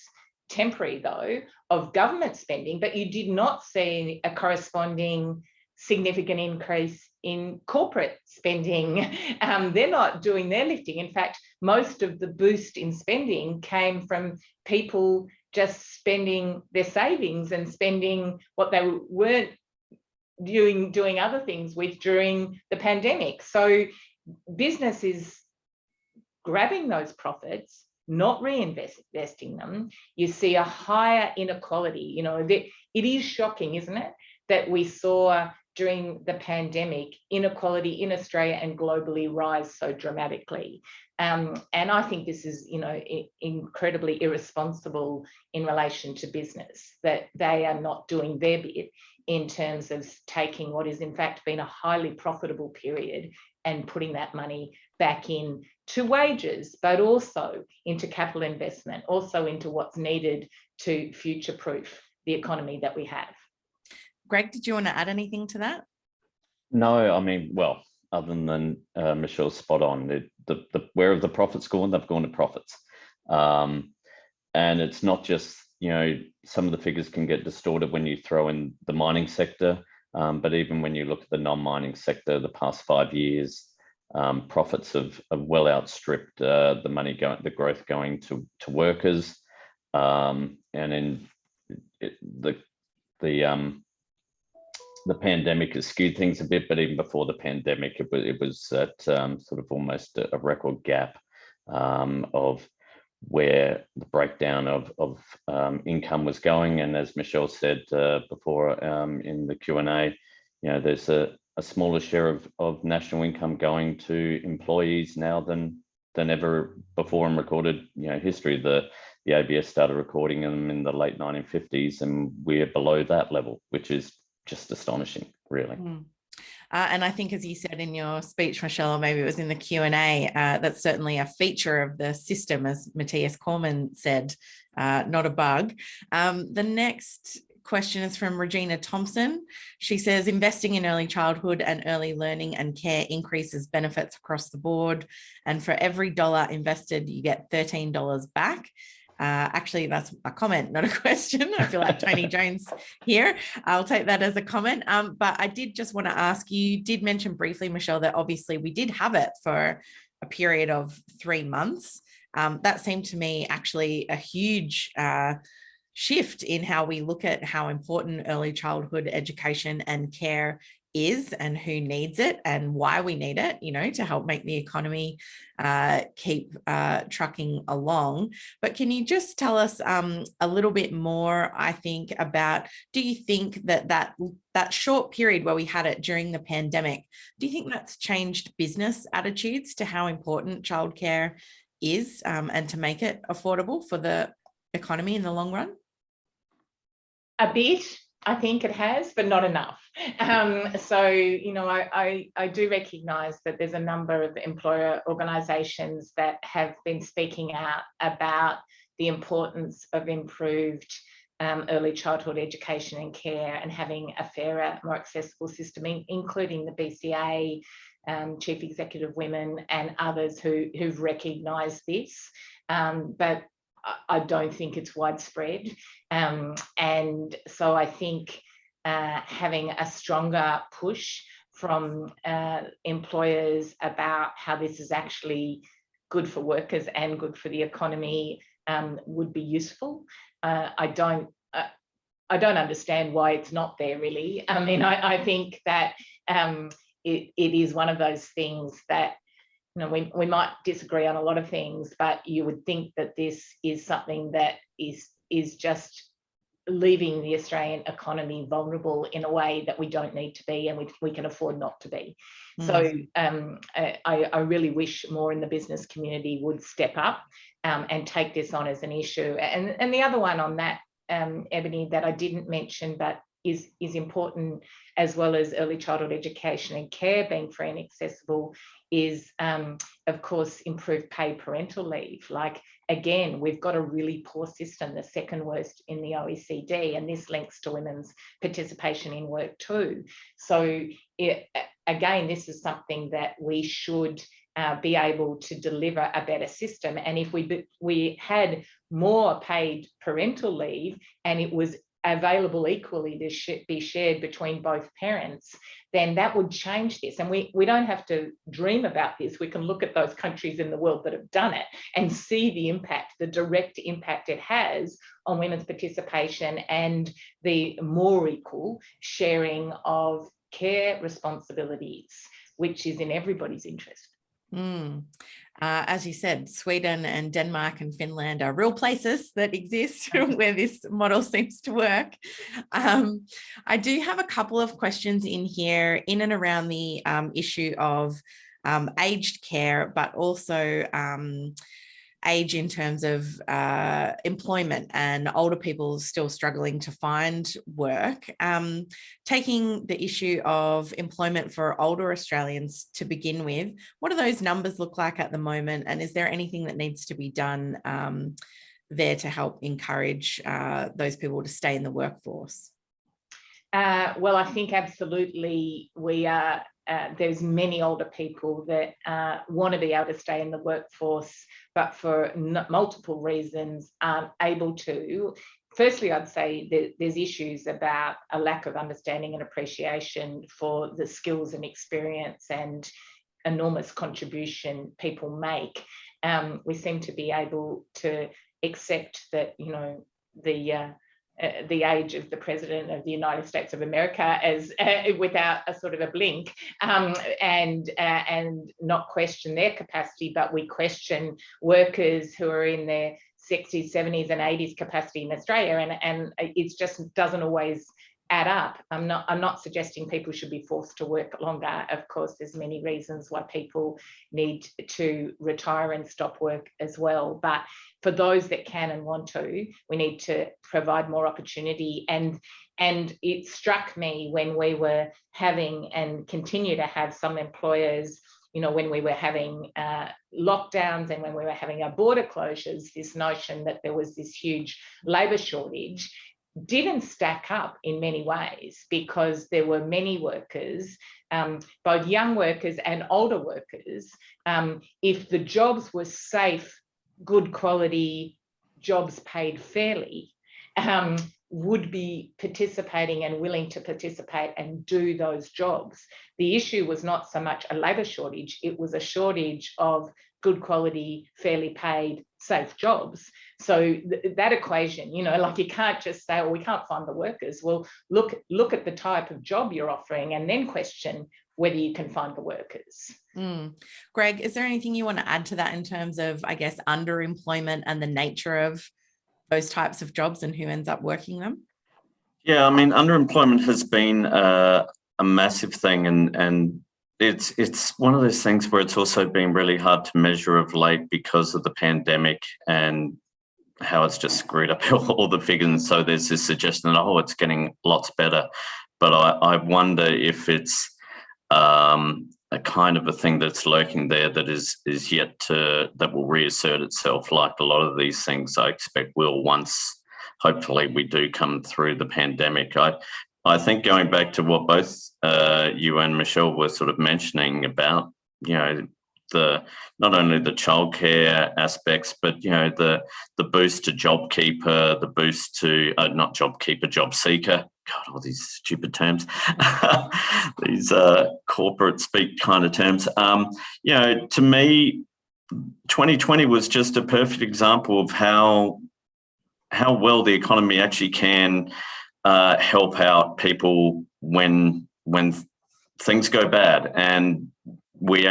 temporary though, of government spending, but you did not see a corresponding significant increase in corporate spending. They're not doing their lifting. In fact, most of the boost in spending came from people just spending their savings and spending what they weren't doing other things with during the pandemic. So business is grabbing those profits, not reinvesting them. You see a higher inequality. You know, it is shocking, isn't it, that we saw during the pandemic inequality in Australia and globally rise so dramatically. And I think this is, you know, incredibly irresponsible in relation to business, that they are not doing their bit in terms of taking what is in fact been a highly profitable period and putting that money back in to wages, but also into capital investment, also into what's needed to future-proof the economy that we have. Greg, did you want to add anything to that? No, I mean, well, other than Michelle's spot on, where have the profits gone? They've gone to profits. And it's not just, some of the figures can get distorted when you throw in the mining sector, but even when you look at the non-mining sector, the past 5 years, profits have well outstripped the growth going to workers. And in the pandemic has skewed things a bit, but even before the pandemic, it was at sort of almost a record gap of where the breakdown of income was going. And as Michele said before in the Q&A, there's a smaller share of national income going to employees now than ever before in recorded history. The ABS started recording them in the late 1950s, and we're below that level, which is just astonishing, really. And I think, as you said in your speech, Michele, or maybe it was in the Q&A, that's certainly a feature of the system, as Matthias Cormann said, not a bug. The next question is from Regina Thompson. She says, investing in early childhood and early learning and care increases benefits across the board. And for every $1 invested, you get $13 back. Actually, that's a comment, not a question. I feel like Tony Jones here. I'll take that as a comment. But I did just want to ask, you did mention briefly, Michele, that obviously we did have it for a period of 3 months. That seemed to me actually a huge shift in how we look at how important early childhood education and care is and who needs it and why we need it, to help make the economy keep trucking along. But can you just tell us a little bit more, I think, about, do you think that short period where we had it during the pandemic, do you think that's changed business attitudes to how important childcare is and to make it affordable for the economy in the long run? A bit. I think it has, but not enough. So, I do recognise that there's a number of employer organisations that have been speaking out about the importance of improved early childhood education and care and having a fairer, more accessible system, including the BCA, Chief Executive Women and others who've recognised this. But I don't think it's widespread. And so I think having a stronger push from employers about how this is actually good for workers and good for the economy would be useful. I don't understand why it's not there, really. I mean, I think that it is one of those things that, we might disagree on a lot of things, but you would think that this is something that is just leaving the Australian economy vulnerable in a way that we don't need to be, and we can afford not to be. So I really wish more in the business community would step up and take this on as an issue. And the other one on that, Ebony, that I didn't mention, but is important, as well as early childhood education and care being free and accessible, is of course improved paid parental leave. Like, again, we've got a really poor system, the second worst in the OECD, and this links to women's participation in work too. So again, this is something that we should be able to deliver a better system. And if we had more paid parental leave and it was available equally to be shared between both parents, then that would change this. And we don't have to dream about this. We can look at those countries in the world that have done it and see the impact, the direct impact it has on women's participation and the more equal sharing of care responsibilities, which is in everybody's interest. As you said, Sweden and Denmark and Finland are real places that exist where this model seems to work. I do have a couple of questions in here in and around the issue of aged care, but also age in terms of employment and older people still struggling to find work. Taking the issue of employment for older Australians to begin with, what do those numbers look like at the moment? And is there anything that needs to be done there to help encourage those people to stay in the workforce? Well, I think absolutely we are. There's many older people that want to be able to stay in the workforce, but for multiple reasons aren't able to. Firstly, I'd say there's issues about a lack of understanding and appreciation for the skills and experience and enormous contribution people make. We seem to be able to accept that, the age of the President of the United States of America as without a sort of a blink, and not question their capacity, but we question workers who are in their 60s, 70s and 80s capacity in Australia, and it just doesn't always add up. I'm not suggesting people should be forced to work longer. Of course, there's many reasons why people need to retire and stop work as well. But for those that can and want to, we need to provide more opportunity. And it struck me when we were having and continue to have some employers, when we were having lockdowns and when we were having our border closures, this notion that there was this huge labour shortage didn't stack up in many ways, because there were many workers, both young workers and older workers. If the jobs were safe, good quality jobs paid fairly, would be participating and willing to participate and do those jobs. The issue was not so much a labour shortage, it was a shortage of good quality, fairly paid, safe jobs. So that equation, you can't just say, we can't find the workers. Well, look at the type of job you're offering and then question whether you can find the workers. Greg, is there anything you want to add to that in terms of, I guess, underemployment and the nature of those types of jobs and who ends up working them? Yeah, I mean, underemployment has been a massive thing, and it's one of those things where it's also been really hard to measure of late because of the pandemic and how it's just screwed up all the figures. And so there's this suggestion that, it's getting lots better. But I wonder if it's a kind of a thing that's lurking there that is yet that will reassert itself, like a lot of these things I expect will, once hopefully we do come through the pandemic. I think going back to what both you and Michele were sort of mentioning about, not only the childcare aspects, but the boost to JobKeeper, the boost to not JobKeeper, Jobseeker. God, all these stupid terms, these corporate speak kind of terms. To me, 2020 was just a perfect example of how well the economy actually can help out people when things go bad, and we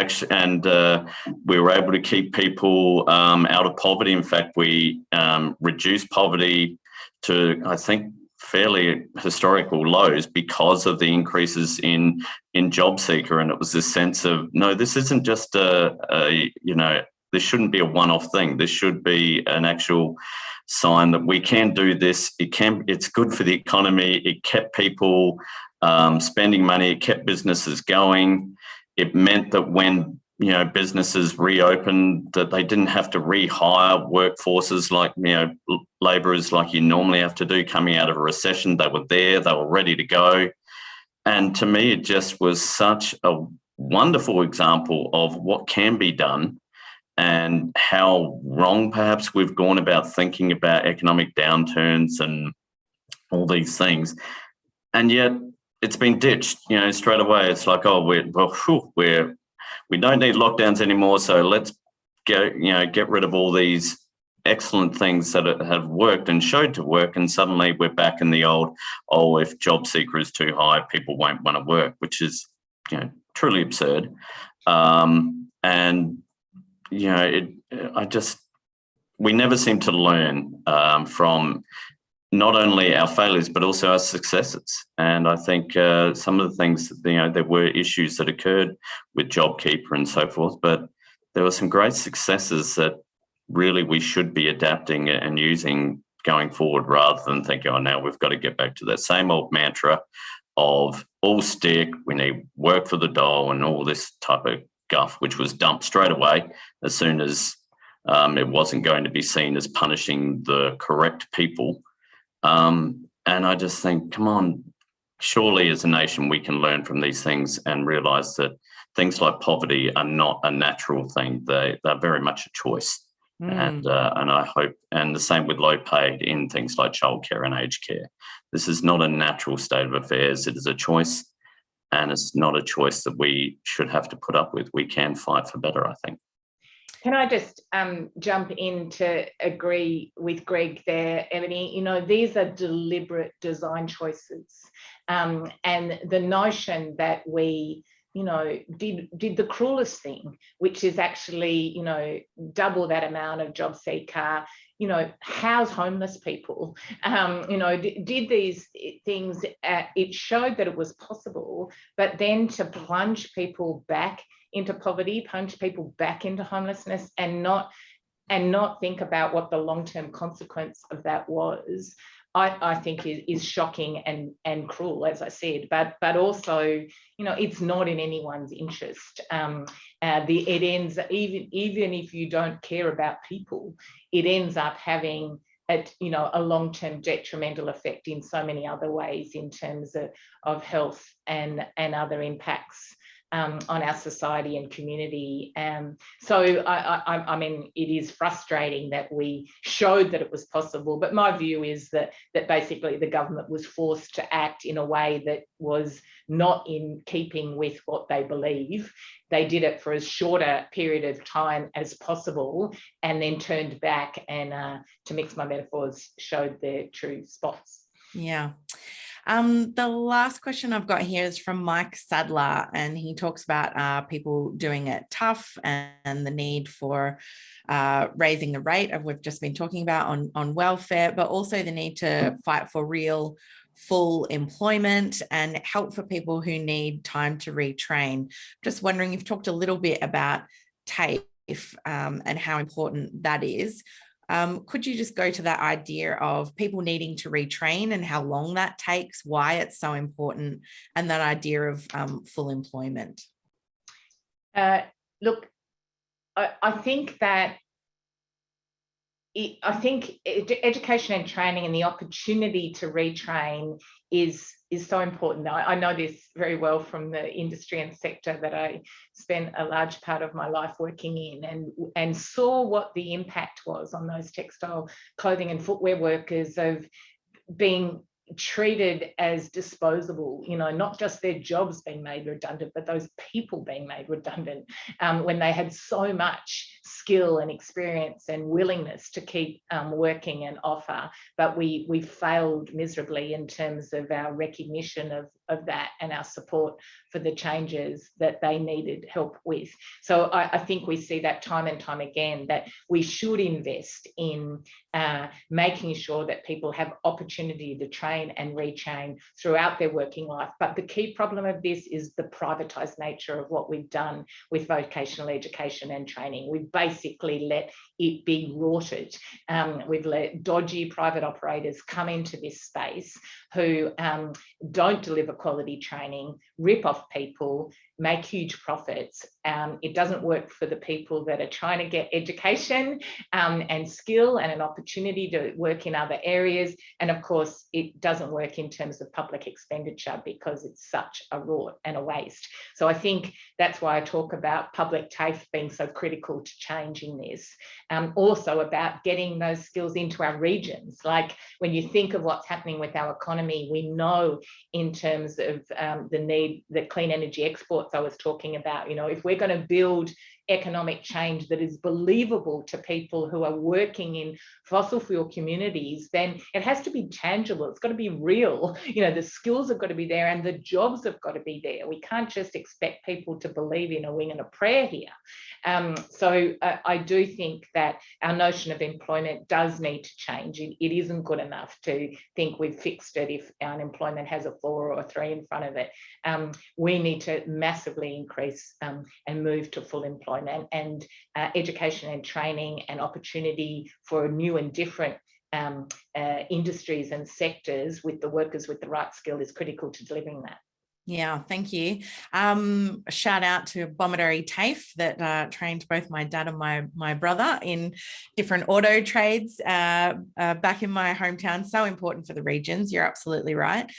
were able to keep people out of poverty. In fact, we reduced poverty to, I think, fairly historical lows because of the increases in Jobseeker. And it was this sense of, no, this isn't just this shouldn't be a one-off thing. This should be an actual sign that we can do this. It's good for the economy. It kept people spending money. It kept businesses going. It meant that when businesses reopened, that they didn't have to rehire workforces like labourers like you normally have to do coming out of a recession. They were there. They were ready to go. And to me, it just was such a wonderful example of what can be done, and how wrong perhaps we've gone about thinking about economic downturns and all these things. And yet it's been ditched, straight away. It's like, we don't need lockdowns anymore, so let's get rid of all these excellent things that have worked and showed to work, and suddenly we're back in the old, if Jobseeker is too high, people won't want to work, which is truly absurd. We never seem to learn from not only our failures, but also our successes. And I think some of the things, there were issues that occurred with JobKeeper and so forth, but there were some great successes that really we should be adapting and using going forward, rather than thinking, now we've got to get back to that same old mantra of all stick, we need work for the dole and all this type of guff, which was dumped straight away as soon as it wasn't going to be seen as punishing the correct people. And I just think, come on, surely as a nation we can learn from these things and realise that things like poverty are not a natural thing. They're very much a choice. And I hope, and the same with low pay in things like childcare and aged care. This is not a natural state of affairs. It is a choice, and it's not a choice that we should have to put up with. We can fight for better, I think. Can I just jump in to agree with Greg there, Ebony? You know, these are deliberate design choices, and the notion that we, you know, did the cruelest thing, which is actually, you know, double that amount of Jobseeker, you know, house homeless people, you know, did these things. It showed that it was possible, but then to plunge people back into poverty, plunge people back into homelessness, and not think about what the long-term consequence of that was, I think is shocking and cruel, as I said, but also, you know, it's not in anyone's interest. It ends, even if you don't care about people, it ends up having a long-term detrimental effect in so many other ways in terms of health and other impacts on our society and community. So I mean, it is frustrating that we showed that it was possible, but my view is that basically the government was forced to act in a way that was not in keeping with what they believe. They did it for as short a period of time as possible and then turned back and, to mix my metaphors, showed their true spots. Yeah. The last question I've got here is from Mike Sadler, and he talks about people doing it tough and the need for raising the rate of we've just been talking about on welfare, but also the need to fight for real full employment and help for people who need time to retrain. Just wondering, you've talked a little bit about TAFE and how important that is. Could you just go to that idea of people needing to retrain and how long that takes, why it's so important, and that idea of full employment? Look, I think that education and training and the opportunity to retrain is so important. I know this very well from the industry and sector that I spent a large part of my life working in, and saw what the impact was on those textile, clothing and footwear workers of being treated as disposable, you know, not just their jobs being made redundant, but those people being made redundant when they had so much skill and experience and willingness to keep working and offer. But we failed miserably in terms of our recognition of that and our support for the changes that they needed help with. So I think we see that time and time again, that we should invest in making sure that people have opportunity to train and retrain throughout their working life. But the key problem of this is the privatised nature of what we've done with vocational education and training. We've basically let it be rorted. We've let dodgy private operators come into this space who don't deliver quality training, rip off people, make huge profits. It doesn't work for the people that are trying to get education and skill and an opportunity to work in other areas. And of course, it doesn't work in terms of public expenditure because it's such a rort and a waste. So I think that's why I talk about public TAFE being so critical to changing this. Also about getting those skills into our regions. Like when you think of what's happening with our economy, we know in terms of the need, the clean energy exports I was talking about, you know, if we're going to build economic change that is believable to people who are working in fossil fuel communities, then it has to be tangible. It's got to be real. You know, the skills have got to be there and the jobs have got to be there. We can't just expect people to believe in a wing and a prayer here. So I do think that our notion of employment does need to change. It isn't good enough to think we've fixed it if unemployment has a 4 or a 3 in front of it. We need to massively increase and move to full employment, and education and training and opportunity for new and different industries and sectors with the workers with the right skill is critical to delivering that. Yeah, thank you. A shout out to Bombardary Theyve that trained both my dad and my brother in different auto trades back in my hometown. So important for the regions. You're absolutely right.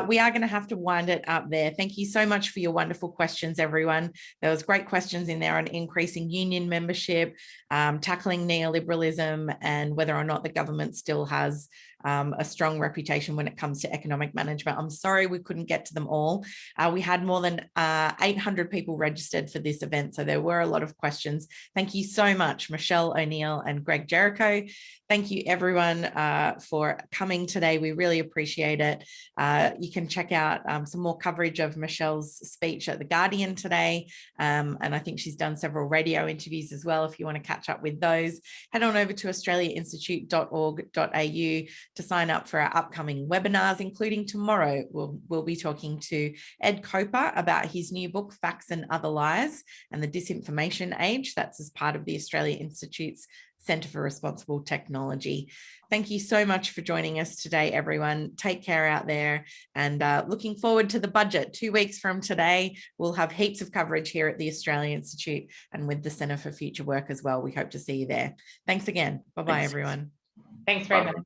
We are going to have to wind it up there. Thank you so much for your wonderful questions, everyone. There was great questions in there on increasing union membership, tackling neoliberalism, and whether or not the government still has a strong reputation when it comes to economic management. I'm sorry we couldn't get to them all. We had more than 800 people registered for this event, so there were a lot of questions. Thank you so much, Michele O'Neil and Greg Jericho. Thank you, everyone, for coming today. We really appreciate it. You can check out some more coverage of Michele's speech at The Guardian today, and I think she's done several radio interviews as well if you want to catch up with those. Head on over to australiainstitute.org.au to sign up for our upcoming webinars, including tomorrow. We'll be talking to Ed Coper about his new book, Facts and Other Lies and the Disinformation Age. That's as part of the Australia Institute's Centre for Responsible Technology. Thank you so much for joining us today, everyone. Take care out there, and looking forward to the budget. 2 weeks from today, we'll have heaps of coverage here at the Australia Institute and with the Centre for Future Work as well. We hope to see you there. Thanks again. Bye-bye, everyone. Thanks very much.